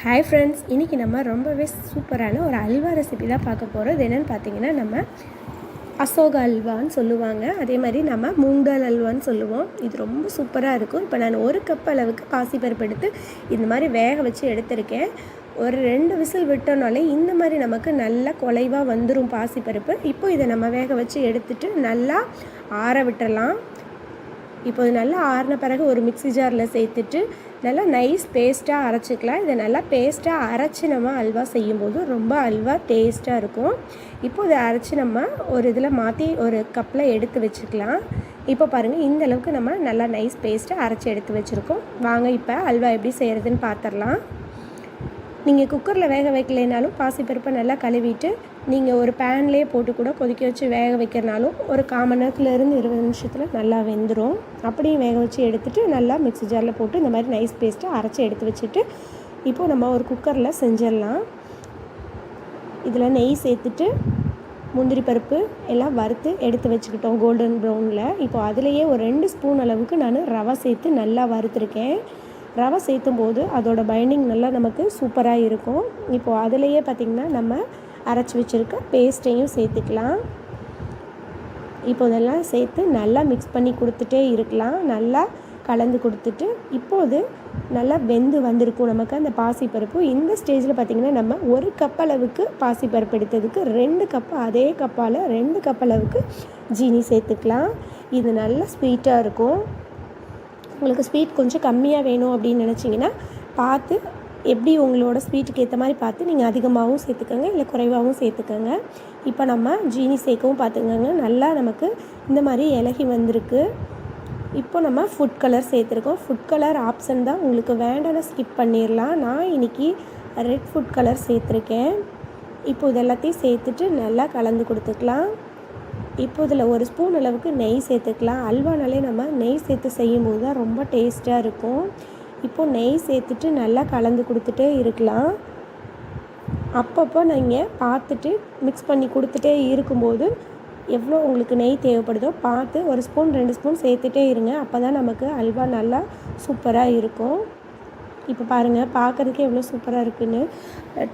Hi friends, இன்றைக்கி நம்ம ரொம்பவே சூப்பரான ஒரு அல்வா ரெசிபி தான் பார்க்க போகிறோம். இது என்னென்னு பார்த்தீங்கன்னா, நம்ம அசோக அல்வான்னு சொல்லுவாங்க. அதே மாதிரி நம்ம மூங்கால் அல்வான்னு சொல்லுவோம். இது ரொம்ப சூப்பராக இருக்கும். இப்போ நான் 1 கப் அளவுக்கு பாசிப்பருப்பு எடுத்து இந்த மாதிரி வேக வச்சு எடுத்திருக்கேன். ஒரு 2 விசில் விட்டோனாலே இந்த மாதிரி நமக்கு நல்லா குலைவாக வந்துடும் பாசிப்பருப்பு. இப்போ இதை நம்ம வேக வச்சு எடுத்துட்டு நல்லா ஆற விட்டுறலாம். இப்போ இது நல்லா ஆறின பிறகு ஒரு மிக்ஸி ஜாரில் சேர்த்துட்டு நல்லா நைஸ் பேஸ்ட்டாக அரைச்சிக்கலாம். இதை நல்லா பேஸ்ட்டாக அரைச்சி நம்ம அல்வா செய்யும்போது ரொம்ப அல்வா டேஸ்ட்டாக இருக்கும். இப்போது இதை அரைச்சி நம்ம ஒரு இதில் மாற்றி ஒரு கப்பில் எடுத்து வச்சுக்கலாம். இப்போ பாருங்கள், இந்த அளவுக்கு நம்ம நல்லா நைஸ் பேஸ்ட்டாக அரைச்சி எடுத்து வச்சுருக்கோம். வாங்க இப்போ அல்வா எப்படி செய்கிறதுன்னு பார்த்துடலாம். நீங்கள் குக்கரில் வேக வைக்கலைனாலும் பாசிப்பருப்பை நல்லா கழுவிட்டு நீங்கள் ஒரு பேன்லேயே போட்டு கூட கொதிக்க வச்சு வேக வைக்கிறனாலும் ஒரு 1/4 மணி நேரத்துலேருந்து 20 நிமிஷத்தில் நல்லா வெந்துடும். அப்படியும் வேக வச்சு எடுத்துகிட்டு நல்லா மிக்ஸி ஜாரில் போட்டு இந்த மாதிரி நைஸ் பேஸ்ட்டை அரைச்சி எடுத்து வச்சுட்டு இப்போது நம்ம ஒரு குக்கரில் செஞ்சிடலாம். இதில் நெய் சேர்த்துட்டு முந்திரி பருப்பு எல்லாம் வறுத்து எடுத்து வச்சுக்கிட்டோம் கோல்டன் ப்ரௌனில். இப்போ அதிலேயே ஒரு 2 ஸ்பூன் அளவுக்கு நான் ரவை சேர்த்து நல்லா வறுத்துருக்கேன். ரவை சேர்த்தும் போது அதோட பைண்டிங் நல்லா நமக்கு சூப்பராக இருக்கும். இப்போது அதிலேயே பார்த்திங்கன்னா நம்ம அரைச்சி வச்சுருக்க பேஸ்ட்டையும் சேர்த்துக்கலாம். இப்போ இதெல்லாம் சேர்த்து நல்லா மிக்ஸ் பண்ணி கொடுத்துட்டே இருக்கலாம். நல்லா கலந்து கொடுத்துட்டு இப்போது நல்லா வெந்து வந்திருக்கும் நமக்கு அந்த பாசிப்பருப்பு. இந்த ஸ்டேஜில் பார்த்திங்கன்னா நம்ம 1 கப் அளவுக்கு பாசிப்பருப்பு எடுத்ததுக்கு 2 கப்பு அதே கப்பால் 2 கப் அளவுக்கு ஜீனி சேர்த்துக்கலாம். இது நல்லா ஸ்வீட்டாக இருக்கும். உங்களுக்கு ஸ்வீட் கொஞ்சம் கம்மியாக வேணும் அப்படின்னு நினச்சிங்கன்னா பார்த்து எப்படி உங்களோட ஸ்வீட்டுக்கு ஏற்ற மாதிரி பார்த்து நீங்கள் அதிகமாகவும் சேர்த்துக்கோங்க, இல்லை குறைவாகவும் சேர்த்துக்கோங்க. இப்போ நம்ம ஜீனி சேர்க்கவும் பார்த்துக்கோங்க. நல்லா நமக்கு இந்த மாதிரி இலகி வந்திருக்கு. இப்போ நம்ம ஃபுட் கலர் சேர்த்துருக்கோம். ஃபுட் கலர் ஆப்ஷன் தான், உங்களுக்கு வேண்டாம்னா ஸ்கிப் பண்ணிடலாம். நான் இன்றைக்கி ரெட் ஃபுட் கலர் சேர்த்துருக்கேன். இப்போ இது எல்லாத்தையும் சேர்த்துட்டு நல்லா கலந்து கொடுத்துக்கலாம். இப்போ இதில் 1 ஸ்பூன் அளவுக்கு நெய் சேர்த்துக்கலாம். அல்வானாலே நம்ம நெய் சேர்த்து செய்யும்போது தான் ரொம்ப டேஸ்ட்டாக இருக்கும். இப்போது நெய் சேர்த்துட்டு நல்லா கலந்து கொடுத்துட்டே இருக்கலாம். அப்பப்போ நீங்கள் பார்த்துட்டு மிக்ஸ் பண்ணி கொடுத்துட்டே இருக்கும்போது எவ்வளோ உங்களுக்கு நெய் தேவைப்படுதோ பார்த்து 1 ஸ்பூன் 2 ஸ்பூன் சேர்த்துட்டே இருங்க. அப்போ தான் நமக்கு அல்வா நல்லா சூப்பராக இருக்கும். இப்போ பாருங்கள், பார்க்குறதுக்கே எவ்வளோ சூப்பராக இருக்குன்னு.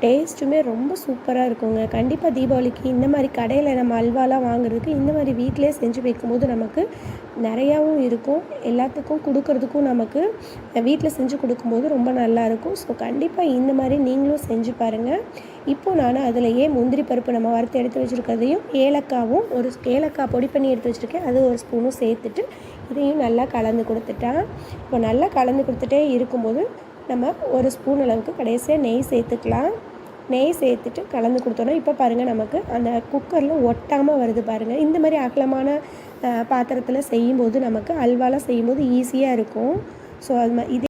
டேஸ்ட்டுமே ரொம்ப சூப்பராக இருக்குங்க. கண்டிப்பாக தீபாவளிக்கு இந்த மாதிரி கடையில் நம்ம அல்வாலாம் வாங்குறதுக்கு இந்த மாதிரி வீட்டிலே செஞ்சு வைக்கும்போது நமக்கு நிறையாவும் இருக்கும். எல்லாத்துக்கும் கொடுக்கறதுக்கும் நமக்கு வீட்டில் செஞ்சு கொடுக்கும்போது ரொம்ப நல்லாயிருக்கும். ஸோ கண்டிப்பாக இந்த மாதிரி நீங்களும் செஞ்சு பாருங்கள். இப்போது நான் அதிலேயே முந்திரி பருப்பு நம்ம வறுத்து எடுத்து வச்சுருக்கிறதையும் ஏலக்காவும் ஒரு ஏலக்காய் பொடி பண்ணி எடுத்து வச்சுருக்கேன், அது 1 ஸ்பூனும் சேர்த்துட்டு இதையும் நல்லா கலந்து கொடுத்துட்டேன். இப்போ நல்லா கலந்து கொடுத்துட்டே இருக்கும்போது நம்ம 1 ஸ்பூன் அளவுக்கு கடைசியாக நெய் சேர்த்துக்கலாம். நெய் சேர்த்துட்டு கலந்து கொடுத்தோன்னா இப்போ பாருங்கள், நமக்கு அந்த குக்கரில் ஒட்டாமல் வருது பாருங்கள். இந்த மாதிரி அகலமான பாத்திரத்தில் செய்யும்போது நமக்கு அல்வாலாம் செய்யும்போது ஈஸியாக இருக்கும். ஸோ அது இதே